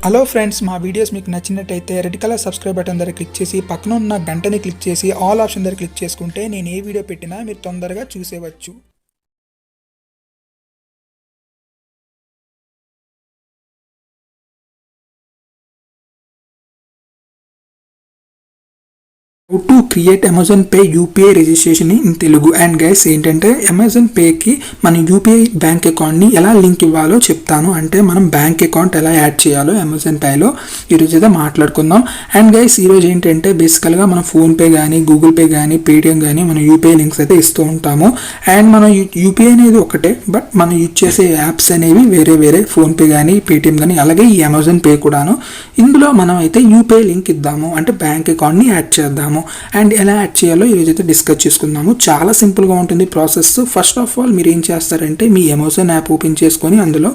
Hello friends, మా videos మీకు నచ్చినట్టయితే రెడ్ కలర్ సబ్స్క్రైబ్ బటన్ దగ్గర క్లిక్ చేసి పక్కన ఉన్న గంటని క్లిక్ చేసి ఆల్ ఆప్షన్ దగ్గర క్లిక్ చేసుకుంటే నేను ఏ వీడియో పెట్టినా మీరు తొందరగా చూసేవచ్చు. How to create Amazon Pay UPI registration in Telugu. And guys ఏంటంటే అమెజాన్ పేకి మన యూపీఐ బ్యాంక్ అకౌంట్ని ఎలా లింక్ ఇవ్వాలో చెప్తాను. అంటే మనం బ్యాంక్ అకౌంట్ ఎలా యాడ్ చేయాలో అమెజాన్ పేలో ఈరోజు అయితే మాట్లాడుకుందాం. అండ్ గైస్ ఈరోజు ఏంటంటే బేసికల్గా మనం ఫోన్పే కానీ గూగుల్ పే కానీ పేటిఎం కానీ మనం యూపీఐ లింక్స్ అయితే ఇస్తూ ఉంటాము. అండ్ మన యూపీఐ అనేది ఒకటే, బట్ మనం యూజ్ చేసే యాప్స్ అనేవి వేరే వేరే. ఫోన్పే కానీ పేటిఎం కానీ అలాగే ఈ అమెజాన్ పే కూడాను. ఇందులో మనం అయితే యూపీఐ లింక్ ఇద్దాము, అంటే బ్యాంక్ అకౌంట్ని యాడ్ చేద్దాము. అండ్ ఎలా యాడ్ చేయాలో ఈరోజు అయితే డిస్కస్ చేసుకుందాము. చాలా సింపుల్గా ఉంటుంది ప్రాసెస్. ఫస్ట్ ఆఫ్ ఆల్ మీరు ఏం చేస్తారంటే మీ అమెజాన్ యాప్ ఓపెన్ చేసుకొని అందులో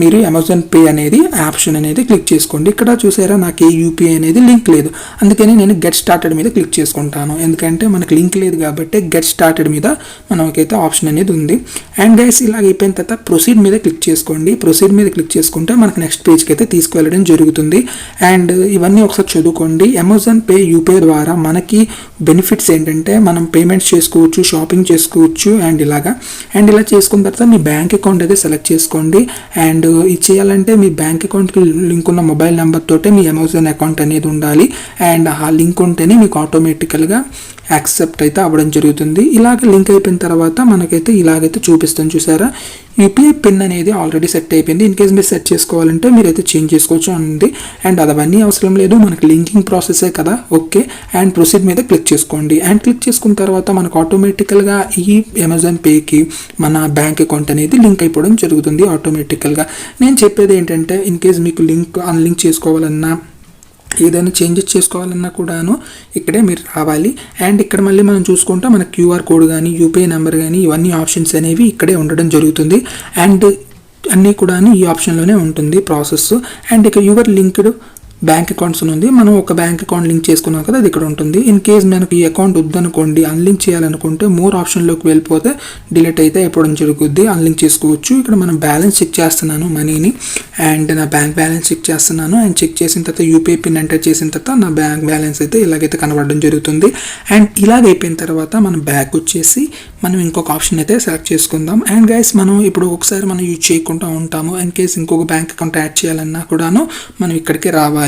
మీరు అమెజాన్ పే అనేది ఆప్షన్ అనేది క్లిక్ చేసుకోండి. ఇక్కడ చూసారా నాకు ఏ యూపీఐ అనేది లింక్ లేదు, అందుకని నేను గెట్ స్టార్టెడ్ మీద క్లిక్ చేసుకుంటాను. ఎందుకంటే మనకు లింక్ లేదు కాబట్టి గెట్ స్టార్టెడ్ మీద మనకైతే ఆప్షన్ అనేది ఉంది. అండ్ గైస్ ఇలాగ అయిపోయిన తర్వాత ప్రొసీడ్ మీద క్లిక్ చేసుకోండి. ప్రొసీడ్ మీద క్లిక్ చేసుకుంటే మనకు నెక్స్ట్ పేజ్కి అయితే తీసుకువెళ్ళడం జరుగుతుంది. అండ్ ఇవన్నీ ఒకసారి చదువుకోండి. అమెజాన్ పే యూపీఐ ద్వారా మనకి బెనిఫిట్స్ ఏంటంటే మనం పేమెంట్స్ చేసుకోవచ్చు, షాపింగ్ చేసుకోవచ్చు. అండ్ ఇలా చేసుకున్న తర్వాత మీ బ్యాంక్ అకౌంట్ అయితే సెలెక్ట్ చేసుకోండి. అండ్ ఇది చేయాలంటే మీ బ్యాంక్ అకౌంట్కి లింక్ ఉన్న మొబైల్ నెంబర్ తోటే మీ అమెజాన్ అకౌంట్ అనేది ఉండాలి. అండ్ ఆ లింక్ ఉంటేనే మీకు ఆటోమేటికల్గా యాక్సెప్ట్ అయితే అవ్వడం జరుగుతుంది. ఇలాగ లింక్ అయిపోయిన తర్వాత మనకైతే ఇలాగైతే చూపిస్తాను. చూసారా యూపీఐ పిన్ అనేది ఆల్రెడీ సెట్ అయిపోయింది. ఇన్ కేస్ మీరు సెట్ చేసుకోవాలంటే మీరైతే చేంజ్ చేసుకోవచ్చు ఉంది. అండ్ అవన్నీ అవసరం లేదు, మనకి లింకింగ్ ప్రాసెసే కదా. ఓకే, అండ్ ప్రొసీడ్ మీద క్లిక్ చేసుకోండి. అండ్ క్లిక్ చేసుకున్న తర్వాత మనకు ఆటోమేటికల్గా ఈ అమెజాన్ పేకి మన బ్యాంక్ అకౌంట్ అనేది లింక్ అయిపోవడం జరుగుతుంది ఆటోమేటికల్గా. నేను చెప్పేది ఏంటంటే ఇన్ కేస్ మీకు అన్లింక్ చేసుకోవాలన్నా ఏదైనా చేంజెస్ చేసుకోవాలన్నా కూడాను ఇక్కడే మీరు రావాలి. అండ్ ఇక్కడ మళ్ళీ మనం చూసుకుంటే మన క్యూఆర్ కోడ్ కానీ యూపీఐ నెంబర్ కానీ ఇవన్నీ ఆప్షన్స్ అనేవి ఇక్కడే ఉండడం జరుగుతుంది. అండ్ అన్నీ కూడా ఈ ఆప్షన్లోనే ఉంటుంది ప్రాసెస్. అండ్ ఇక యువర్ లింక్డ్ బ్యాంక్ అకౌంట్స్ ఉంది. మనం ఒక బ్యాంక్ అకౌంట్ లింక్ చేసుకున్నాం కదా, అది ఇక్కడ ఉంటుంది. ఇన్ కేస్ మనకు ఈ అకౌంట్ వద్దనుకోండి, అన్లింక్ చేయాలనుకుంటే మోర్ ఆప్షన్లోకి వెళ్ళిపోతే డిలీట్ అయితే అయిపోవడం జరుగుద్ది. అన్లింక్ చేసుకోవచ్చు. ఇక్కడ మనం బ్యాలెన్స్ చెక్ చేస్తున్నాను మనీని, అండ్ నా బ్యాంక్ బ్యాలెన్స్ చెక్ చేస్తున్నాను. అండ్ చెక్ చేసిన తర్వాత యూపీఐ పిన్ ఎంటర్ చేసిన తర్వాత నా బ్యాంక్ బ్యాలెన్స్ అయితే ఇలాగైతే కనబడడం జరుగుతుంది. అండ్ ఇలాగ అయిపోయిన తర్వాత మనం బ్యాక్ వచ్చేసి మనం ఇంకొక ఆప్షన్ అయితే సెలెక్ట్ చేసుకుందాం. అండ్ గైస్ మనం ఇప్పుడు ఒకసారి మనం యూజ్ చేయకుండా ఉంటాము. ఇన్ కేస్ ఇంకొక బ్యాంక్ అకౌంట్ యాడ్ చేయాలన్నా కూడాను మనం ఇక్కడికి రావాలి.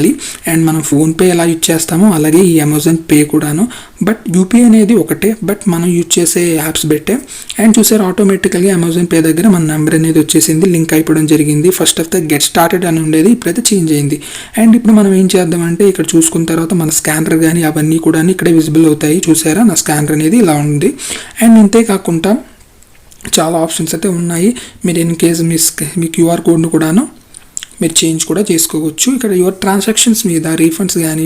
అండ్ మనం ఫోన్పే ఎలా యూజ్ చేస్తామో అలాగే ఈ అమెజాన్ పే కూడాను. బట్ యూపీఐ అనేది ఒకటే, బట్ మనం యూజ్ చేసే యాప్స్ బట్టే. అండ్ చూసారు ఆటోమేటికల్గా అమెజాన్ పే దగ్గర మన నెంబర్ అనేది వచ్చేసింది, లింక్ అయిపోవడం జరిగింది. First of the get started అని ఉండేది, ఇప్పుడైతే చేంజ్ అయింది. అండ్ ఇప్పుడు మనం ఏం చేద్దామంటే ఇక్కడ చూసుకున్న తర్వాత మన స్కానర్ కానీ అవన్నీ కూడా ఇక్కడే విజిబుల్ అవుతాయి. చూసారా నా స్కానర్ అనేది ఇలా ఉంది. అండ్ ఇంతే కాకుండా చాలా ఆప్షన్స్ అయితే ఉన్నాయి. మీరు ఇన్ కేసు మీ క్యూఆర్ కోడ్ను కూడాను మీరు చేంజ్ కూడా చేసుకోవచ్చు. ఇక్కడ యువర్ ట్రాన్సాక్షన్స్ మీద రీఫండ్స్ కానీ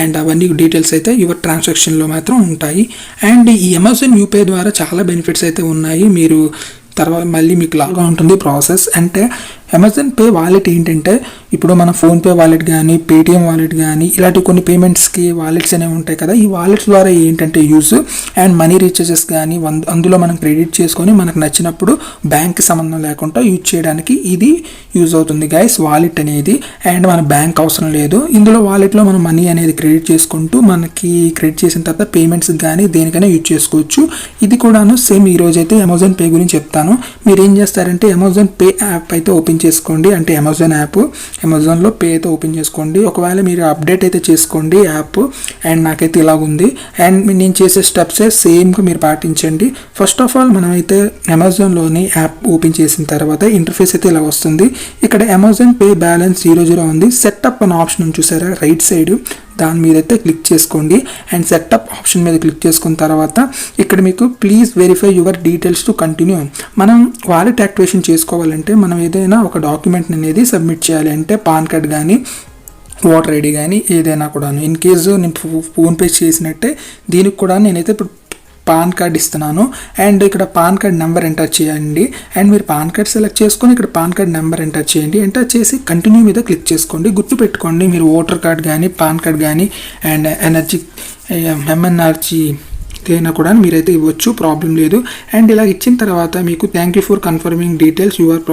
అండ్ అవన్నీ డీటెయిల్స్ అయితే యువర్ ట్రాన్సాక్షన్లో మాత్రం ఉంటాయి. అండ్ ఈ అమెజాన్ యూపీఐ ద్వారా చాలా బెనిఫిట్స్ అయితే ఉన్నాయి. మీరు తర్వాత మళ్ళీ మీకు లాగా ఉంటుంది ప్రాసెస్. అంటే అమెజాన్ పే వాలెట్ ఏంటంటే ఇప్పుడు మన ఫోన్పే వాలెట్ కానీ పేటిఎం వాలెట్ కానీ ఇలాంటి కొన్ని పేమెంట్స్కి వాలెట్స్ అనేవి ఉంటాయి కదా. ఈ వాలెట్స్ ద్వారా ఏంటంటే యూజ్ అండ్ మనీ రీఛార్జెస్ కానీ అందులో మనం క్రెడిట్ చేసుకొని మనకు నచ్చినప్పుడు బ్యాంక్కి సంబంధం లేకుండా యూజ్ చేయడానికి ఇది యూజ్ అవుతుంది గైస్ వాలెట్ అనేది. అండ్ మన బ్యాంక్ అవసరం లేదు. ఇందులో వాలెట్లో మనం మనీ అనేది క్రెడిట్ చేసుకుంటూ మనకి క్రెడిట్ చేసిన తర్వాత పేమెంట్స్కి కానీ దేనికైనా యూజ్ చేసుకోవచ్చు. ఇది కూడాను సేమ్ ఈరోజు అయితే అమెజాన్ పే గురించి చెప్తాను. మీరు ఏం చేస్తారంటే అమెజాన్ పే యాప్ అయితే ఓపెన్ చేసుకోండి. అంటే అమెజాన్ యాప్ అమెజాన్లో పే అయితే ఓపెన్ చేసుకోండి. ఒకవేళ మీరు అప్డేట్ అయితే చేసుకోండి యాప్. అండ్ నాకైతే ఇలాగ ఉంది. అండ్ నేను చేసే స్టెప్సే సేమ్గా మీరు పాటించండి. ఫస్ట్ ఆఫ్ ఆల్ మనమైతే అమెజాన్లోని యాప్ ఓపెన్ చేసిన తర్వాత ఇంటర్ఫేస్ అయితే ఇలా వస్తుంది. ఇక్కడ అమెజాన్ పే బ్యాలెన్స్ 00 ఉంది. సెటప్ అనే ఆప్షన్ చూసారా రైట్ సైడ్, దాని మీద అయితే క్లిక్ చేసుకోండి. అండ్ సెటప్ ఆప్షన్ మీద క్లిక్ చేసుకున్న తర్వాత ఇక్కడ మీకు please verify your details to continue. మనం వాలెట్ యాక్టివేషన్ చేసుకోవాలంటే మనం ఏదైనా ఒక డాక్యుమెంట్ అనేది సబ్మిట్ చేయాలి. అంటే పాన్ కార్డ్ కానీ ఓటర్ ఐడి కానీ ఏదైనా కూడా. ఇన్ కేసు నేను ఫోన్పే చేసినట్టే దీనికి కూడా నేనైతే ఇప్పుడు పాన్ కార్డ్ ఇస్తున్నాను. అండ్ ఇక్కడ పాన్ కార్డ్ నెంబర్ ఎంటర్ చేయండి. అండ్ మీరు పాన్ కార్డ్ సెలెక్ట్ చేసుకొని ఇక్కడ పాన్ కార్డ్ నెంబర్ ఎంటర్ చేయండి. ఎంటర్ చేసి కంటిన్యూ మీద క్లిక్ చేసుకోండి. గుర్తుపెట్టుకోండి మీరు ఓటర్ కార్డ్ కానీ పాన్ కార్డ్ కానీ అండ్ ఎన్ఆర్జీ అయినా కూడా మీరైతే ఇవ్వచ్చు, ప్రాబ్లం లేదు. అండ్ ఇలా ఇచ్చిన తర్వాత మీకు thank you for confirming details we are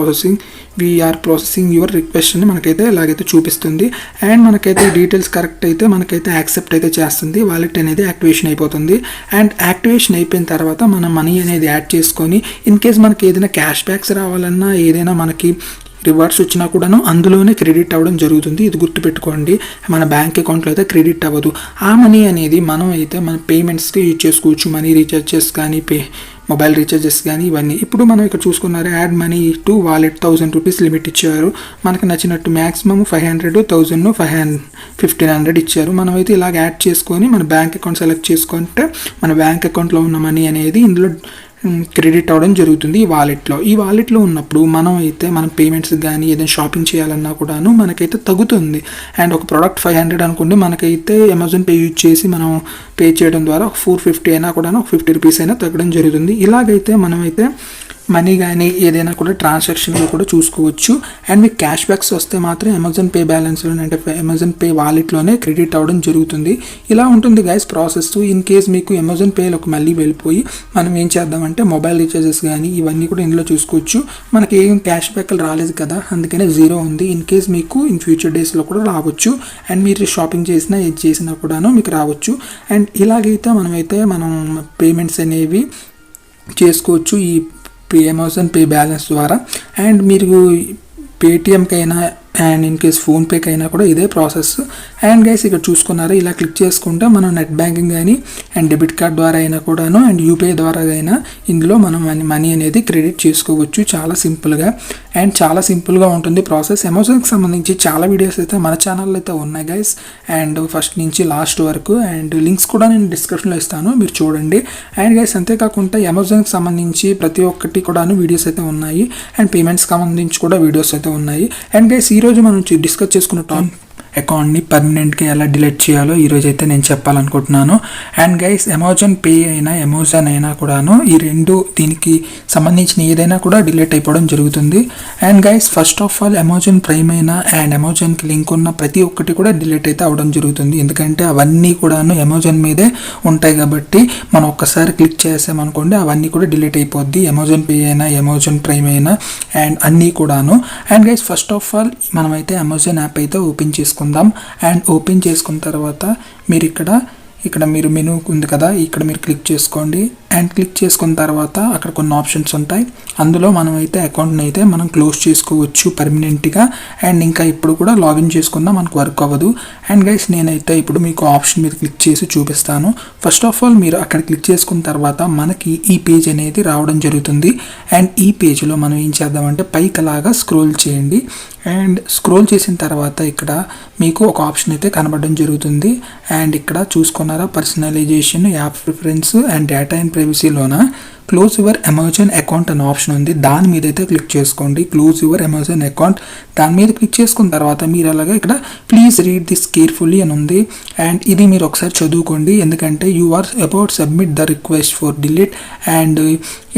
processing your request అని మనకైతే ఇలాగైతే చూపిస్తుంది. అండ్ మనకైతే డీటెయిల్స్ కరెక్ట్ అయితే మనకైతే యాక్సెప్ట్ అయితే చేస్తుంది, వాలెట్ అనేది యాక్టివేషన్ అయిపోతుంది. అండ్ యాక్టివేషన్ అయిపోయిన తర్వాత మనం మనీ అనేది యాడ్ చేసుకొని ఇన్ కేస్ మనకి ఏదైనా క్యాష్ బ్యాక్స్ రావాలన్నా, ఏదైనా మనకి రివార్డ్స్ వచ్చినా కూడాను అందులోనే క్రెడిట్ అవ్వడం జరుగుతుంది. ఇది గుర్తుపెట్టుకోండి, మన బ్యాంక్ అకౌంట్లో అయితే క్రెడిట్ అవ్వదు. ఆ మనీ అనేది మనం అయితే మన పేమెంట్స్కి యూజ్ చేసుకోవచ్చు, మనీ రీఛార్జెస్ కానీ మొబైల్ రీఛార్జెస్ కానీ ఇవన్నీ. ఇప్పుడు మనం ఇక్కడ చూసుకున్నారు add money to wallet 1000 rupees limit ఇచ్చారు. మనకు నచ్చినట్టు మ్యాక్సిమం 500, 1000, 1500 ఇచ్చారు. మనమైతే ఇలాగ యాడ్ చేసుకొని మన బ్యాంక్ అకౌంట్ సెలెక్ట్ చేసుకుంటే మన బ్యాంక్ అకౌంట్లో ఉన్న మనీ అనేది ఇందులో క్రెడిట్ అవ్వడం జరుగుతుంది ఈ వాలెట్లో ఉన్నప్పుడు మనం అయితే మన పేమెంట్స్ కానీ ఏదైనా షాపింగ్ చేయాలన్నా కూడాను మనకైతే తగ్గుతుంది. అండ్ ఒక ప్రోడక్ట్ 500 అనుకోండి, మనకైతే అమెజాన్ పే యూజ్ చేసి మనం పే చేయడం ద్వారా 450 అయినా కూడా 50 రూపీస్ అయినా తగ్గడం జరుగుతుంది. ఇలాగైతే మనమైతే మనీ కానీ ఏదైనా కూడా ట్రాన్సాక్షన్లో కూడా చూసుకోవచ్చు. అండ్ మీకు క్యాష్ బ్యాక్స్ వస్తే మాత్రం అమెజాన్ పే బ్యాలెన్స్లో అంటే అమెజాన్ పే వాలెట్లోనే క్రెడిట్ అవ్వడం జరుగుతుంది. ఇలా ఉంటుంది గైస్ ప్రాసెస్. ఇన్ కేస్ మీకు అమెజాన్ పేలోకి మళ్ళీ వెళ్ళిపోయి మనం ఏం చేద్దామంటే మొబైల్ రీఛార్జెస్ కానీ ఇవన్నీ కూడా ఇందులో చూసుకోవచ్చు. మనకి ఏం క్యాష్ బ్యాక్లు రాలేదు కదా, అందుకనే 0 ఉంది. ఇన్ కేస్ మీకు ఇన్ ఫ్యూచర్ డేస్లో కూడా రావచ్చు. అండ్ మీరు షాపింగ్ చేసినా ఏది చేసినా కూడాను మీకు రావచ్చు. అండ్ ఇలాగైతే మనం పేమెంట్స్ అనేవి చేసుకోవచ్చు ఈ అమెజాన్ పే బ్యాలెన్స్ ద్వారా. అండ్ మీరు పేటిఎంకైనా అండ్ ఇన్ కేస్ ఫోన్పేకి అయినా కూడా ఇదే ప్రాసెస్. అండ్ గైస్ ఇక్కడ చూసుకున్నారు, ఇలా క్లిక్ చేసుకుంటే మనం నెట్ బ్యాంకింగ్ కానీ అండ్ డెబిట్ కార్డ్ ద్వారా అయినా కూడాను అండ్ యూపీఐ ద్వారా అయినా ఇందులో మనం మనీ అనేది క్రెడిట్ చేసుకోవచ్చు చాలా సింపుల్గా. అండ్ చాలా సింపుల్గా ఉంటుంది ప్రాసెస్. అమెజాన్కి సంబంధించి చాలా వీడియోస్ అయితే మన ఛానల్లో అయితే ఉన్నాయి గైస్, అండ్ ఫస్ట్ నుంచి లాస్ట్ వరకు. అండ్ లింక్స్ కూడా నేను డిస్క్రిప్షన్లో ఇస్తాను, మీరు చూడండి. అండ్ గైస్ అంతేకాకుండా అమెజాన్కి సంబంధించి ప్రతి ఒక్కటి కూడాను వీడియోస్ అయితే ఉన్నాయి. అండ్ పేమెంట్స్కి సంబంధించి కూడా వీడియోస్ అయితే ఉన్నాయి. అండ్ గైస్ ఈరోజు మనం డిస్కస్ చేసుకున్న టాపిక్ అకౌంట్ని పర్మనెంట్గా ఎలా డిలీట్ చేయాలో ఈరోజు అయితే నేను చెప్పాలనుకుంటున్నాను. అండ్ గైస్ అమెజాన్ పే అయినా అమెజాన్ అయినా కూడాను ఈ రెండు దీనికి సంబంధించిన ఏదైనా కూడా డిలీట్ అయిపోవడం జరుగుతుంది. And guys first of all Amazon prime అయినా అండ్ అమెజాన్కి లింక్ ఉన్న ప్రతి ఒక్కటి కూడా డిలీట్ అయితే అవ్వడం జరుగుతుంది. ఎందుకంటే అవన్నీ కూడాను అమెజాన్ మీదే ఉంటాయి కాబట్టి మనం ఒక్కసారి క్లిక్ చేసామనుకోండి అవన్నీ కూడా డిలీట్ అయిపోద్ది, అమెజాన్ పే అయినా అమెజాన్ ప్రైమ్ అయినా అండ్ అన్నీ కూడాను. And guys first of all మనమైతే అమెజాన్ యాప్ అయితే ఓపెన్ చేసుకుందాం. అండ్ ఓపెన్ చేసుకున్న తర్వాత మీరు ఇక్కడ మీరు మెనూ ఉంది కదా, ఇక్కడ మీరు క్లిక్ చేసుకోండి. అండ్ క్లిక్ చేసుకున్న తర్వాత అక్కడ కొన్ని ఆప్షన్స్ ఉంటాయి, అందులో మనం అయితే అకౌంట్ని అయితే మనం క్లోజ్ చేసుకోవచ్చు పర్మనెంట్గా. అండ్ ఇంకా ఇప్పుడు కూడా లాగిన్ చేసుకున్నా మనకు వర్క్ అవ్వదు. అండ్ గైస్ నేనైతే ఇప్పుడు మీకు ఆప్షన్ మీద క్లిక్ చేసి చూపిస్తాను. ఫస్ట్ ఆఫ్ ఆల్ మీరు అక్కడ క్లిక్ చేసుకున్న తర్వాత మనకి ఈ పేజ్ అనేది రావడం జరుగుతుంది. అండ్ ఈ పేజ్లో మనం ఏం చేద్దామంటే పైకి అలాగా స్క్రోల్ చేయండి. అండ్ స్క్రోల్ చేసిన తర్వాత ఇక్కడ మీకు ఒక ఆప్షన్ అయితే కనబడడం జరుగుతుంది. అండ్ ఇక్కడ చూసుకున్నారా personalization, app preference and data and ప్రైవసీలోన క్లోజ్ యువర్ అమెజాన్ అకౌంట్ అనే ఆప్షన్ ఉంది, దాని మీద అయితే క్లిక్ చేసుకోండి. క్లోజ్ యువర్ అమెజాన్ అకౌంట్ దాని మీద క్లిక్ చేసుకున్న తర్వాత మీరు అలాగే ఇక్కడ ప్లీజ్ రీడ్ దిస్ కేర్ఫుల్లీ అని ఉంది. అండ్ ఇది మీరు ఒకసారి చదువుకోండి, ఎందుకంటే you are about submit the request for delete. And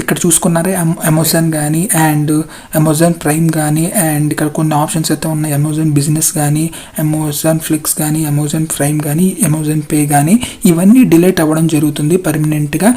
ఇక్కడ చూసుకున్నారే అమెజాన్ కానీ అండ్ అమెజాన్ ప్రైమ్ కానీ అండ్ ఇక్కడ కొన్ని ఆప్షన్స్ అయితే ఉన్నాయి, అమెజాన్ బిజినెస్ కానీ అమెజాన్ ఫ్లిక్స్ కానీ అమెజాన్ ప్రైమ్ కానీ అమెజాన్ పే కానీ ఇవన్నీ డిలీట్ అవ్వడం జరుగుతుంది పర్మనెంట్గా.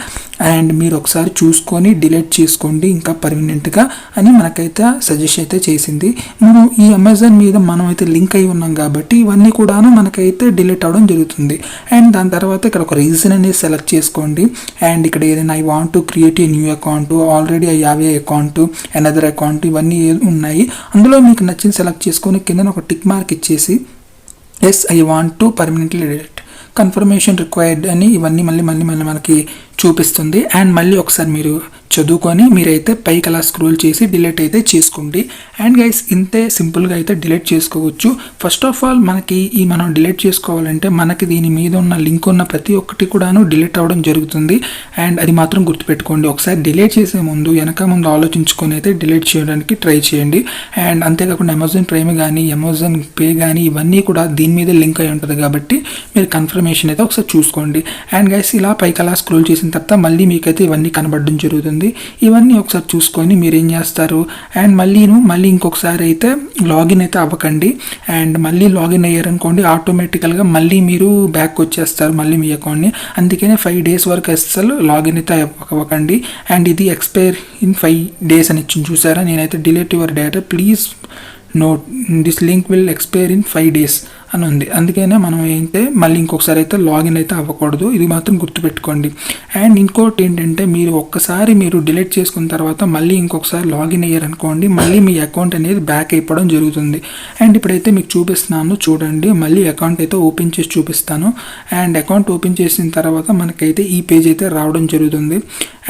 అండ్ మీరు ఒకసారి చూసుకొని డిలీట్ చేసుకోండి ఇంకా పర్మనెంట్గా అని మనకైతే సజెస్ట్ అయితే చేసింది. మనం ఈ అమెజాన్ మీద మనం అయితే లింక్ అయి ఉన్నాం కాబట్టి ఇవన్నీ కూడాను మనకైతే డిలీట్ అవ్వడం జరుగుతుంది. అండ్ దాని తర్వాత ఇక్కడ ఒక రీజన్ అనేది సెలెక్ట్ చేసుకోండి. అండ్ ఇక్కడ ఏదైనా I want to create a new account, already I have a account, another account ఇవన్నీ ఉన్నాయి. అందులో మీకు నచ్చింది సెలెక్ట్ చేసుకొని కింద ఒక టిక్ మార్క్ ఇచ్చేసి yes I want to permanently delete, confirmation required అని ఇవన్నీ మళ్ళీ మనకి చూపిస్తుంది. అండ్ మళ్ళీ ఒకసారి మీరు చదువుకొని మీరైతే పైకి అలా స్క్రోల్ చేసి డిలీట్ అయితే చేసుకోండి. అండ్ గైస్ ఇంతే సింపుల్గా అయితే డిలీట్ చేసుకోవచ్చు. ఫస్ట్ ఆఫ్ ఆల్ మనకి మనం డిలీట్ చేసుకోవాలంటే మనకి దీని మీద ఉన్న లింక్ ఉన్న ప్రతి ఒక్కటి కూడాను డిలీట్ అవ్వడం జరుగుతుంది. అండ్ అది మాత్రం గుర్తుపెట్టుకోండి, ఒకసారి డిలీట్ చేసే ముందు వెనక ముందు ఆలోచించుకొని అయితే డిలీట్ చేయడానికి ట్రై చేయండి. అండ్ అంతేకాకుండా అమెజాన్ ప్రైమ్ కానీ అమెజాన్ పే కానీ ఇవన్నీ కూడా దీని మీద లింక్ అయి ఉంటుంది కాబట్టి మీరు కన్ఫర్మేషన్ అయితే ఒకసారి చూసుకోండి. అండ్ గైస్ ఇలా పైకి అలా స్క్రోల్ చేసిన తర్వాత మళ్ళీ మీకైతే ఇవన్నీ కనబడడం జరుగుతుంది. జరుగుతుంది. ఇవన్నీ ఒకసారి చూసుకొని మీరు ఏం చేస్తారు అండ్ మళ్ళీ ఇంకొకసారి అయితే లాగిన్ అయితే అవ్వకండి. అండ్ మళ్ళీ లాగిన్ అయ్యారనుకోండి ఆటోమేటికల్గా మళ్ళీ మీరు బ్యాక్ వచ్చేస్తారు మళ్ళీ మీ అకౌంట్ని. అందుకనే 5 days వరకు అస్సలు లాగిన్ అయితే అవ్వకండి. అండ్ ఇది ఎక్స్పైర్ ఇన్ 5 days అని ఇచ్చింది చూసారా. నేనైతే delete your data please note this link will expire in 5 days అని ఉంది. అందుకనే మనం అయితే మళ్ళీ ఇంకొకసారి అయితే లాగిన్ అయితే అవ్వకూడదు. ఇది మాత్రం గుర్తుపెట్టుకోండి. అండ్ ఇంకోటి ఏంటంటే మీరు డిలీట్ చేసుకున్న తర్వాత మళ్ళీ ఇంకొకసారి లాగిన్ అయ్యారనుకోండి మళ్ళీ మీ అకౌంట్ అనేది బ్యాక్ అయిపోవడం జరుగుతుంది. అండ్ ఇప్పుడైతే మీకు చూపిస్తున్నాను చూడండి. మళ్ళీ అకౌంట్ అయితే ఓపెన్ చేసి చూపిస్తాను. అండ్ అకౌంట్ ఓపెన్ చేసిన తర్వాత మనకైతే ఈ పేజ్ అయితే రావడం జరుగుతుంది.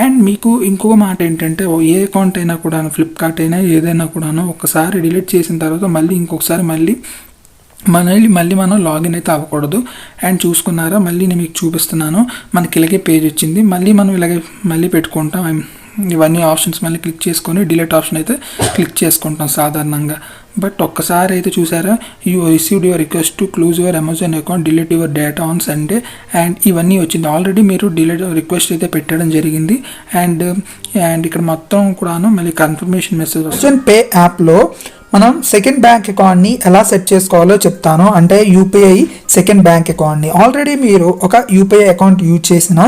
అండ్ మీకు ఇంకొక మాట ఏంటంటే ఏ అకౌంట్ అయినా కూడా ఫ్లిప్కార్ట్ అయినా ఏదైనా కూడాను ఒకసారి డిలీట్ చేసిన తర్వాత మళ్ళీ ఇంకొకసారి మళ్ళీ మనం లాగిన్ అయితే అవ్వకూడదు. అండ్ చూసుకున్నారా మళ్ళీ నేను మీకు చూపిస్తున్నాను. మనకి ఇలాగే పేజ్ వచ్చింది. మనం మళ్ళీ పెట్టుకుంటాం. ఇవన్నీ ఆప్షన్స్ మళ్ళీ క్లిక్ చేసుకొని డిలీట్ ఆప్షన్ అయితే క్లిక్ చేసుకుంటాం సాధారణంగా. బట్ ఒక్కసారి అయితే చూసారా you received your request to close your Amazon account delete your data on Sunday and ఇవన్నీ వచ్చింది. ఆల్రెడీ మీరు డిలీట్ రిక్వెస్ట్ అయితే పెట్టడం జరిగింది. అండ్ ఇక్కడ మొత్తం కూడాను మళ్ళీ కన్ఫర్మేషన్ మెసేజ్ అమెజాన్ పే యాప్లో మనం సెకండ్ బ్యాంక్ అకౌంట్ని ఎలా సెట్ చేసుకోవాలో చెప్తాను. అంటే యూపీఐ సెకండ్ బ్యాంక్ అకౌంట్ని ఆల్రెడీ మీరు ఒక యూపీఐ అకౌంట్ యూజ్ చేసిన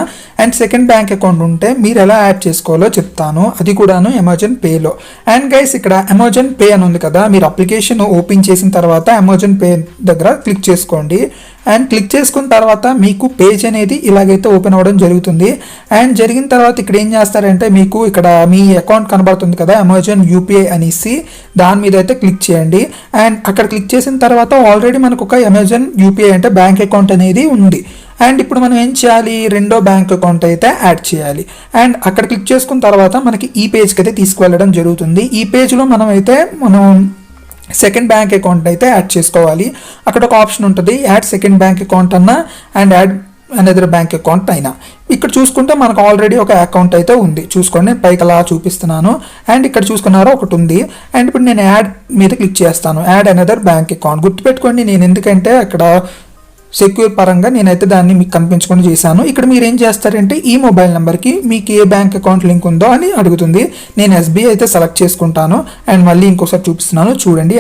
అండ్ సెకండ్ బ్యాంక్ అకౌంట్ ఉంటే మీరు ఎలా యాడ్ చేసుకోవాలో చెప్తాను. అది కూడాను అమెజాన్ పేలో. అండ్ గైస్ ఇక్కడ అమెజాన్ పే అని ఉంది కదా, మీరు అప్లికేషన్ ఓపెన్ చేసిన తర్వాత అమెజాన్ పే దగ్గర క్లిక్ చేసుకోండి. అండ్ క్లిక్ చేసుకున్న తర్వాత మీకు పేజ్ అనేది ఇలాగైతే ఓపెన్ అవ్వడం జరుగుతుంది. అండ్ జరిగిన తర్వాత ఇక్కడ ఏం చేస్తారంటే మీకు ఇక్కడ మీ అకౌంట్ కనబడుతుంది కదా అమెజాన్ యూపీఐ అనేసి, దాని మీద అయితే క్లిక్ చేయండి. అండ్ అక్కడ క్లిక్ చేసిన తర్వాత ఆల్రెడీ మనకు ఒక అమెజాన్ యూపీఐ అంటే బ్యాంక్ అకౌంట్ అనేది ఉంది. అండ్ ఇప్పుడు మనం ఏం చేయాలి, రెండో బ్యాంక్ అకౌంట్ అయితే యాడ్ చేయాలి. అండ్ అక్కడ క్లిక్ చేసుకున్న తర్వాత మనకి ఈ పేజ్కి అయితే తీసుకువెళ్ళడం జరుగుతుంది. ఈ పేజ్లో మనం సెకండ్ బ్యాంక్ అకౌంట్ అయితే యాడ్ చేసుకోవాలి. అక్కడ ఒక ఆప్షన్ ఉంటుంది యాడ్ సెకండ్ బ్యాంక్ అకౌంట్ అన్నా and add another bank account అయినా. ఇక్కడ చూసుకుంటే మనకు ఆల్రెడీ ఒక అకౌంట్ అయితే ఉంది. చూసుకోండి పైకి అలా చూపిస్తున్నాను. అండ్ ఇక్కడ చూసుకున్నారో ఒకటి ఉంది. అండ్ ఇప్పుడు నేను యాడ్ మీద క్లిక్ చేస్తాను. Add another bank account. గుర్తుపెట్టుకోండి నేను ఎందుకంటే అక్కడ సెక్యూర్ పరంగా నేనైతే దాన్ని మీకు కనిపించకుండా చేశాను. ఇక్కడ మీరు ఏం చేస్తారంటే ఈ మొబైల్ నెంబర్కి మీకు ఏ బ్యాంక్ అకౌంట్ లింక్ ఉందో అని అడుగుతుంది. నేను ఎస్బీఐ అయితే సెలెక్ట్ చేసుకుంటాను. అండ్ మళ్ళీ ఇంకోసారి చూపిస్తున్నాను చూడండి.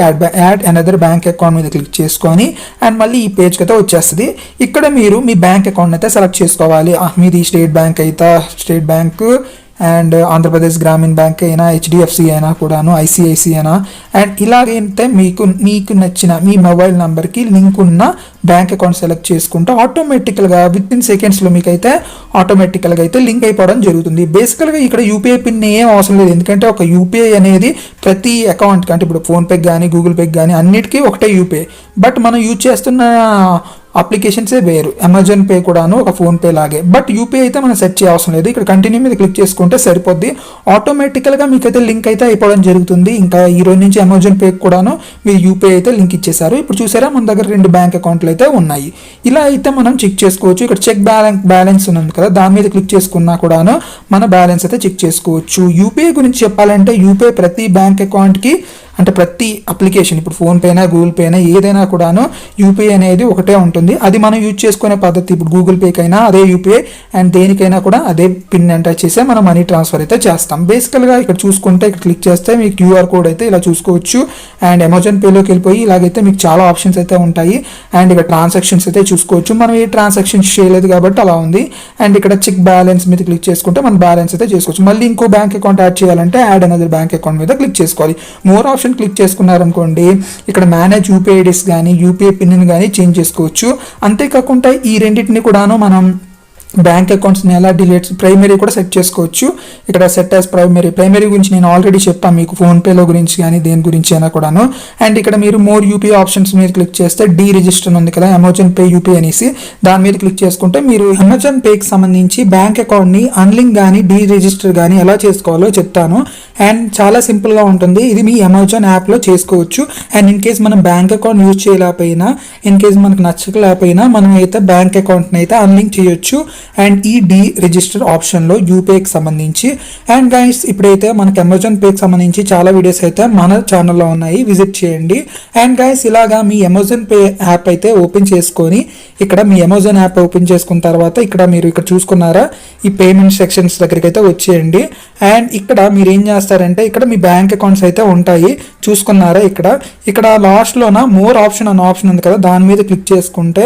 యాడ్ అనదర్ బ్యాంక్ అకౌంట్ మీద క్లిక్ చేసుకొని అండ్ మళ్ళీ ఈ పేజ్కి అయితే వచ్చేస్తుంది. ఇక్కడ మీరు మీ బ్యాంక్ అకౌంట్ అయితే సెలెక్ట్ చేసుకోవాలి. మీది స్టేట్ బ్యాంక్ అయితే స్టేట్ బ్యాంక్ అండ్ ఆంధ్రప్రదేశ్ గ్రామీణ బ్యాంక్ అయినా హెచ్డిఎఫ్సి అయినా కూడాను ఐసిఐసి అయినా అండ్ ఇలాగైతే మీకు నచ్చిన మీ మొబైల్ నెంబర్కి లింక్ ఉన్న బ్యాంక్ అకౌంట్ సెలెక్ట్ చేసుకుంటే ఆటోమేటికల్గా విత్ ఇన్ సెకండ్స్లో మీకైతే ఆటోమేటికల్గా అయితే లింక్ అయిపోవడం జరుగుతుంది. బేసికల్గా ఇక్కడ యూపీఐ పిన్ ఏం అవసరం లేదు. ఎందుకంటే ఒక యూపీఐ అనేది ప్రతి అకౌంట్కి అంటే ఇప్పుడు ఫోన్పేకి కానీ గూగుల్ పేకి కానీ అన్నిటికీ ఒకటే యూపీఐ. బట్ మనం యూజ్ చేస్తున్న అప్లికేషన్సే వేరు. అమెజాన్ పే కూడాను ఒక ఫోన్పే లాగే. బట్ యూపీఐ అయితే మనం సెట్ చేయవసరం లేదు. ఇక్కడ కంటిన్యూ మీద క్లిక్ చేసుకుంటే సరిపోద్ది. ఆటోమేటికల్గా మీకు అయితే లింక్ అయితే అయిపోవడం జరుగుతుంది. ఇంకా ఈ రోజు నుంచి అమెజాన్ పే కూడాను మీరు యూపీఐ అయితే లింక్ ఇచ్చేసారు. ఇప్పుడు చూసారా మన దగ్గర 2 బ్యాంక్ అకౌంట్లు అయితే ఉన్నాయి. ఇలా అయితే మనం చెక్ చేసుకోవచ్చు. ఇక్కడ చెక్ బ్యాలెన్స్ ఉంది కదా, దాని మీద క్లిక్ చేసుకున్నా కూడాను మన బ్యాలెన్స్ అయితే చెక్ చేసుకోవచ్చు. యూపీఐ గురించి చెప్పాలంటే యూపీఐ ప్రతి బ్యాంక్ అకౌంట్కి అంటే ప్రతి అప్లికేషన్ ఇప్పుడు ఫోన్పే అయినా గూగుల్ పే అయినా ఏదైనా కూడాను యూపీఐ అనేది ఒకటే ఉంటుంది. అది మనం యూజ్ చేసుకునే పద్ధతి. ఇప్పుడు గూగుల్ పేకి అయినా అదే యూపీఐ అండ్ దేనికైనా కూడా అదే పిన్ ఎంటర్ చేసే మనం మనీ ట్రాన్స్ఫర్ అయితే చేస్తాం. బేసికల్గా ఇక్కడ చూసుకుంటే ఇక్కడ క్లిక్ చేస్తే మీకు క్యూఆర్ కోడ్ అయితే ఇలా చూసుకోవచ్చు. అండ్ అమెజాన్ పేలోకి వెళ్ళిపోయి ఇలాగైతే మీకు చాలా ఆప్షన్స్ అయితే ఉంటాయి. అండ్ ఇక్కడ ట్రాన్సాక్షన్స్ అయితే చూసుకోవచ్చు. మనం ఏ ట్రాన్సాక్షన్స్ చేయలేదు కాబట్టి అలా ఉంది. అండ్ ఇక్కడ చెక్ బ్యాలెన్స్ మీద క్లిక్ చేసుకుంటే మనం బ్యాలెన్స్ అయితే చేసుకోవచ్చు. మళ్ళీ ఇంకో బ్యాంక్ అకౌంట్ యాడ్ చేయాలంటే యాడ్ అనదర్ బ్యాంక్ అకౌంట్ మీద క్లిక్ చేసుకోవాలి. మోర్ ఆప్షన్ క్లిక్ చేసుకున్నారనుకోండి ఇక్కడ మేనేజ్ యూపీఐ ఐడీస్ కానీ యూపీఐ పిన్ని కానీ చేంజ్ చేసుకోవచ్చు. అంతేకాకుండా ఈ రెండింటిని కూడాను మనం బ్యాంక్ అకౌంట్స్ని ఎలా డిలీట్ ప్రైమరీ కూడా సెట్ చేసుకోవచ్చు. ఇక్కడ సెట్ యాజ్ ప్రైమరీ గురించి నేను ఆల్రెడీ చెప్పాను మీకు ఫోన్పేలో గురించి కానీ దేని గురించి అయినా కూడాను. అండ్ ఇక్కడ మీరు మోర్ యూపీఐ ఆప్షన్స్ మీద క్లిక్ చేస్తే డీ రిజిస్టర్ ఉంది కదా అమెజాన్ పే యూపీఐ అనేసి, దాని మీద క్లిక్ చేసుకుంటే మీరు అమెజాన్ పేకి సంబంధించి బ్యాంక్ అకౌంట్ని అన్లింక్ కానీ డీ రిజిస్టర్ కానీ ఎలా చేసుకోవాలో చెప్తాను. అండ్ చాలా సింపుల్గా ఉంటుంది. ఇది మీ అమెజాన్ యాప్లో చేసుకోవచ్చు. అండ్ ఇన్ కేస్ మనం బ్యాంక్ అకౌంట్ యూజ్ చేయలేకపోయినా, ఇన్ కేస్ మనకు నచ్చలేకపోయినా మనం అయితే బ్యాంక్ అకౌంట్ని అయితే అన్లింక్ చేయొచ్చు. అండ్ ఈ రిజిస్టర్ ఆప్షన్లో యూపీఐకి సంబంధించి. అండ్ గైస్ ఇప్పుడైతే మనకి అమెజాన్ పేకి సంబంధించి చాలా వీడియోస్ అయితే మన ఛానల్లో ఉన్నాయి, విజిట్ చేయండి. అండ్ గైస్ ఇలాగా మీ అమెజాన్ పే యాప్ అయితే ఓపెన్ చేసుకొని ఇక్కడ మీ అమెజాన్ యాప్ ఓపెన్ చేసుకున్న తర్వాత ఇక్కడ మీరు ఇక్కడ చూసుకున్నారా ఈ పేమెంట్ సెక్షన్స్ దగ్గరికి అయితే వచ్చేయండి. అండ్ ఇక్కడ మీరు ఏం చేస్తారంటే ఇక్కడ మీ బ్యాంక్ అకౌంట్స్ అయితే ఉంటాయి చూసుకున్నారా. ఇక్కడ లాస్ట్లోన మోర్ ఆప్షన్ అనే ఆప్షన్ ఉంది కదా, దాని మీద క్లిక్ చేసుకుంటే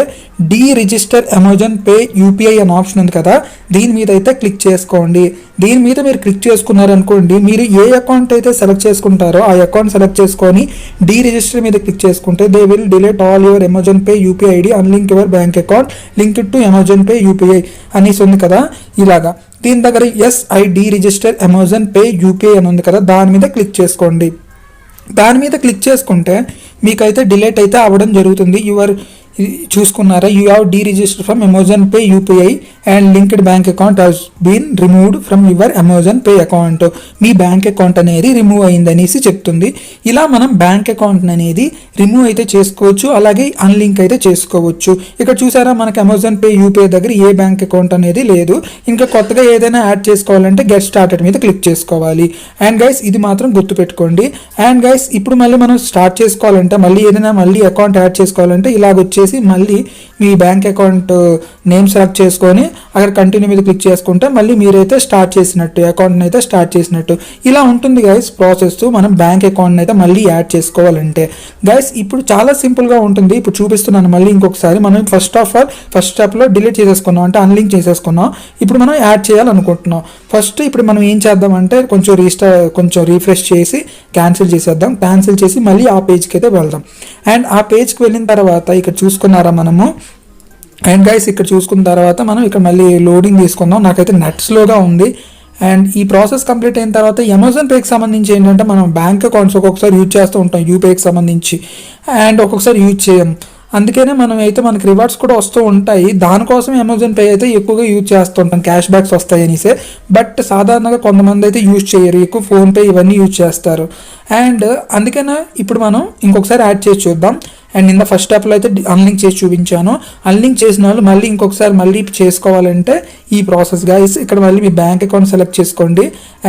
రిజిస్టర్ అమెజాన్ పే యూపీఐ అనే ఆప్షన్ ఉంది కదా, దీని మీద అయితే క్లిక్ చేసుకోండి. దీని మీద మీరు క్లిక్ చేసుకున్నారనుకోండి, మీరు ఏ అకౌంట్ అయితే సెలెక్ట్ చేసుకుంటారో ఆ అకౌంట్ సెలెక్ట్ చేసుకొని రిజిస్టర్ మీద క్లిక్ చేసుకుంటే they will delete all your Amazon Pay UPI ID, unlink your bank account, link to Amazon Pay UPI అనేసి ఉంది కదా. ఇలాగా దీని దగ్గర ID register Amazon Pay UPI అని ఉంది కదా, దాని మీద క్లిక్ చేసుకోండి. దాని మీద క్లిక్ చేసుకుంటే మీకైతే డిలీట్ అయితే అవ్వడం జరుగుతుంది. చూసుకున్నారా, you have register from Amazon Pay UPI and linked bank account has been removed from your Amazon Pay account. మీ బ్యాంక్ అకౌంట్ అనేది రిమూవ్ అయింది అనేసి చెప్తుంది. ఇలా మనం బ్యాంక్ అకౌంట్ అనేది రిమూవ్ అయితే చేసుకోవచ్చు, అలాగే అన్లింక్ అయితే చేసుకోవచ్చు. ఇక్కడ చూసారా మనకి అమెజాన్ పే యూపీఐ దగ్గర ఏ బ్యాంక్ అకౌంట్ అనేది లేదు. ఇంకా కొత్తగా ఏదైనా యాడ్ చేసుకోవాలంటే గెట్ స్టార్టెడ్ మీద క్లిక్ చేసుకోవాలి. అండ్ గైస్ ఇది మాత్రం గుర్తుపెట్టుకోండి. అండ్ గైస్ ఇప్పుడు మళ్ళీ మనం స్టార్ట్ చేసుకోవాలంటే మళ్ళీ అకౌంట్ యాడ్ చేసుకోవాలంటే ఇలాగ వచ్చేసి మళ్ళీ మీ బ్యాంక్ అకౌంట్ నేమ్ సెలెక్ట్ చేసుకొని అక్కడ కంటిన్యూ మీద క్లిక్ చేసుకుంటే మళ్ళీ మీరైతే స్టార్ట్ చేసినట్టు, అకౌంట్ని అయితే స్టార్ట్ చేసినట్టు ఇలా ఉంటుంది గైస్ ప్రాసెస్. మనం బ్యాంక్ అకౌంట్ని అయితే మళ్ళీ యాడ్ చేసుకోవాలంటే గైస్ ఇప్పుడు చాలా సింపుల్గా ఉంటుంది. ఇప్పుడు చూపిస్తున్నాను మళ్ళీ ఇంకొకసారి. మనం ఫస్ట్ స్టెప్లో డిలీట్ చేసేసుకున్నాం, అంటే అన్లింక్ చేసేసుకున్నాం. ఇప్పుడు మనం యాడ్ చేయాలనుకుంటున్నాం. ఫస్ట్ ఇప్పుడు మనం ఏం చేద్దామంటే కొంచెం రీఫ్రెష్ చేసి క్యాన్సిల్ చేసేద్దాం. క్యాన్సిల్ చేసి మళ్ళీ ఆ పేజ్కి అయితే వెళ్దాం. అండ్ ఆ పేజ్కి వెళ్ళిన తర్వాత ఇక్కడ చూసుకున్నారా మనము. అండ్ గైస్ ఇక్కడ చూసుకున్న తర్వాత మనం ఇక్కడ మళ్ళీ లోడింగ్ తీసుకుందాం. నాకైతే నెట్ స్లోగా ఉంది. అండ్ ఈ ప్రాసెస్ కంప్లీట్ అయిన తర్వాత అమెజాన్ పేకి సంబంధించి ఏంటంటే మనం బ్యాంక్ అకౌంట్స్ ఒక్కొక్కసారి యూజ్ చేస్తూ ఉంటాం యూపీఐకి సంబంధించి, అండ్ ఒక్కొక్కసారి యూజ్ చేయం. అందుకనే మనకి రివార్డ్స్ కూడా వస్తూ ఉంటాయి. దానికోసం అమెజాన్ పే అయితే ఎక్కువగా యూజ్ చేస్తూ ఉంటాం, క్యాష్ బ్యాక్స్ వస్తాయి అనేసి. బట్ సాధారణంగా కొంతమంది అయితే యూజ్ చేయరు, ఎక్కువ ఫోన్పే ఇవన్నీ యూజ్ చేస్తారు. అండ్ అందుకనే ఇప్పుడు మనం ఇంకొకసారి యాడ్ చేసి చూద్దాం. అండ్ ఇంత ఫస్ట్ స్టెప్లో అయితే అన్లింక్ చేసి చూపించాను. అన్లింక్ చేసిన వాళ్ళు మళ్ళీ ఇంకొకసారి మళ్ళీ చేసుకోవాలంటే ఈ ప్రాసెస్ గైస్. ఇక్కడ మళ్ళీ మీ బ్యాంక్ అకౌంట్ సెలెక్ట్ చేసుకోండి.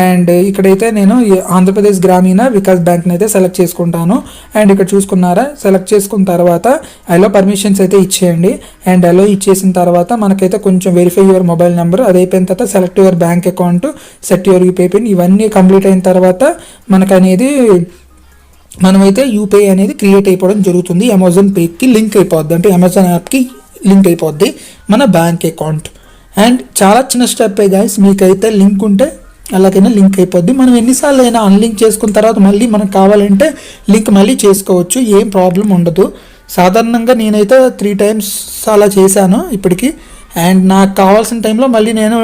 అండ్ ఇక్కడైతే నేను ఆంధ్రప్రదేశ్ గ్రామీణ వికాస్ బ్యాంక్ని అయితే సెలెక్ట్ చేసుకుంటాను. అండ్ ఇక్కడ చూసుకున్నారా, సెలెక్ట్ చేసుకున్న తర్వాత అలో పర్మిషన్స్ అయితే ఇచ్చేయండి. అండ్ అలో ఇచ్చేసిన తర్వాత మనకైతే కొంచెం వెరిఫై యువర్ మొబైల్ నెంబర్, అది అయిపోయిన తర్వాత select your bank account, set your UPI pin, ఇవన్నీ కంప్లీట్ అయిన తర్వాత మనకనేది మనమైతే యూపీఐ అనేది క్రియేట్ అయిపోవడం జరుగుతుంది. అమెజాన్ పేకి లింక్ అయిపోద్ది, అంటే అమెజాన్ యాప్కి లింక్ అయిపోద్ది మన బ్యాంక్ అకౌంట్. అండ్ చాలా చిన్న స్టెప్ గైస్, మీకైతే లింక్ ఉంటే అలాగైనా లింక్ అయిపోద్ది. మనం ఎన్నిసార్లు అయినా అన్లింక్ చేసుకున్న తర్వాత మళ్ళీ మనకు కావాలంటే లింక్ మళ్ళీ చేసుకోవచ్చు, ఏం ప్రాబ్లం ఉండదు. సాధారణంగా నేనైతే 3 times అలా చేశాను ఇప్పటికీ. అండ్ నాకు కావాల్సిన టైంలో మళ్ళీ నేను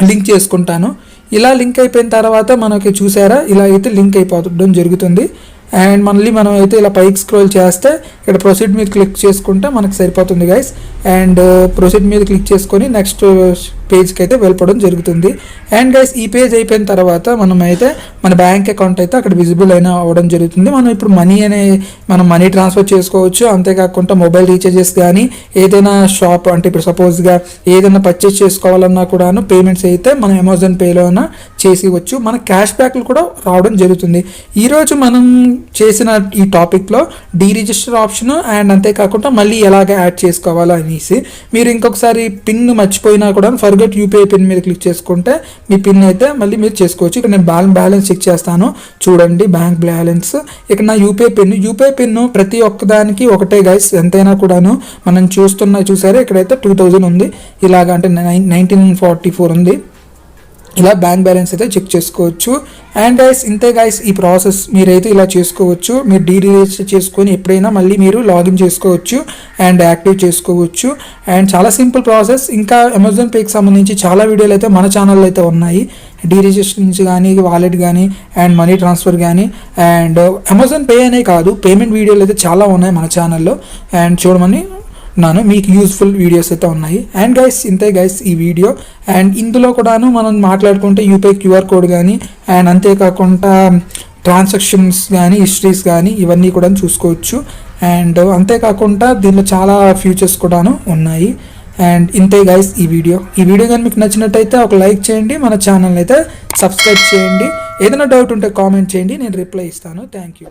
లింక్ చేసుకుంటాను. ఇలా లింక్ అయిపోయిన తర్వాత మనకి చూసారా ఇలా అయితే లింక్ అయిపోవడం జరుగుతుంది. అండ్ మళ్ళీ మనం అయితే ఇలా పైకి స్క్రోల్ చేస్తే ఇక్కడ ప్రొసీడ్ మీద క్లిక్ చేసుకుంటే మనకు సరిపోతుంది గైస్. అండ్ ప్రొసీడ్ మీద క్లిక్ చేసుకొని నెక్స్ట్ పేజ్కి అయితే వెళ్ళిపోవడం జరుగుతుంది. అండ్ గైస్ ఈ పేజ్ అయిపోయిన తర్వాత మనం అయితే మన బ్యాంక్ అకౌంట్ అయితే అక్కడ విజిబుల్ అయినా అవ్వడం జరుగుతుంది. మనం ఇప్పుడు మనం మనీ ట్రాన్స్ఫర్ చేసుకోవచ్చు. అంతేకాకుండా మొబైల్ రీఛార్జెస్ కానీ ఏదైనా షాప్, అంటే ఇప్పుడు సపోజ్గా ఏదైనా పర్చేస్ చేసుకోవాలన్నా కూడాను పేమెంట్స్ అయితే మనం అమెజాన్ పేలోన చేసేవచ్చు. మన క్యాష్ బ్యాక్లు కూడా రావడం జరుగుతుంది. ఈరోజు మనం చేసిన ఈ టాపిక్లో రిజిస్టర్ ఆప్షన్ అండ్ అంతేకాకుండా మళ్ళీ ఎలాగ యాడ్ చేసుకోవాలో అనేసి. మీరు ఇంకొకసారి పిన్ మర్చిపోయినా కూడా ఫర్గెట్ యూపీఐ పిన్ మీద క్లిక్ చేసుకుంటే మీ పిన్ అయితే మళ్ళీ మీరు చేసుకోవచ్చు. ఇక్కడ నేను బ్యాలెన్స్ చెక్ చేస్తాను చూడండి, బ్యాంక్ బ్యాలెన్స్. ఇక్కడ నా యూపీఐ పిన్ ప్రతి ఒక్కదానికి ఒకటే గైస్, ఎంతైనా కూడాను. మనం చూసారా ఇక్కడైతే 2000 ఉంది, ఇలాగ అంటే 1944 ఉంది. ఇలా బ్యాంక్ బ్యాలెన్స్ అయితే చెక్ చేసుకోవచ్చు. అండ్ గైస్ ఇంతే గైస్ ఈ ప్రాసెస్ మీరైతే ఇలా చేసుకోవచ్చు. మీరు రిజిస్టర్ చేసుకొని ఎప్పుడైనా మళ్ళీ మీరు లాగిన్ చేసుకోవచ్చు అండ్ యాక్టివ్ చేసుకోవచ్చు. అండ్ చాలా సింపుల్ ప్రాసెస్. ఇంకా అమెజాన్ పేకి సంబంధించి చాలా వీడియోలు అయితే మన ఛానల్లో అయితే ఉన్నాయి. రిజిస్టర్ నుంచి కానీ, వాలెట్ కానీ, అండ్ మనీ ట్రాన్స్ఫర్ కానీ, అండ్ అమెజాన్ పే అనే కాదు పేమెంట్ వీడియోలు అయితే చాలా ఉన్నాయి మన ఛానల్లో. అండ్ చూడమని ఉన్నాను. మీకు యూస్ఫుల్ వీడియోస్ అయితే ఉన్నాయి. అండ్ గైస్ ఇంతే గైస్ ఈ వీడియో. అండ్ ఇందులో కూడాను మనం మాట్లాడుకుంటే యూపీఐ క్యూఆర్ కోడ్ కానీ అండ్ అంతేకాకుండా ట్రాన్సాక్షన్స్ కానీ హిస్టరీస్ కానీ ఇవన్నీ కూడా చూసుకోవచ్చు. అండ్ అంతేకాకుండా దీనిలో చాలా ఫీచర్స్ కూడాను ఉన్నాయి. అండ్ ఇంతే గైస్ ఈ వీడియో కానీ మీకు నచ్చినట్టయితే ఒక లైక్ చేయండి, మన ఛానల్ అయితే సబ్స్క్రైబ్ చేయండి. ఏదైనా డౌట్ ఉంటే కామెంట్ చేయండి, నేను రిప్లై ఇస్తాను. Thank you.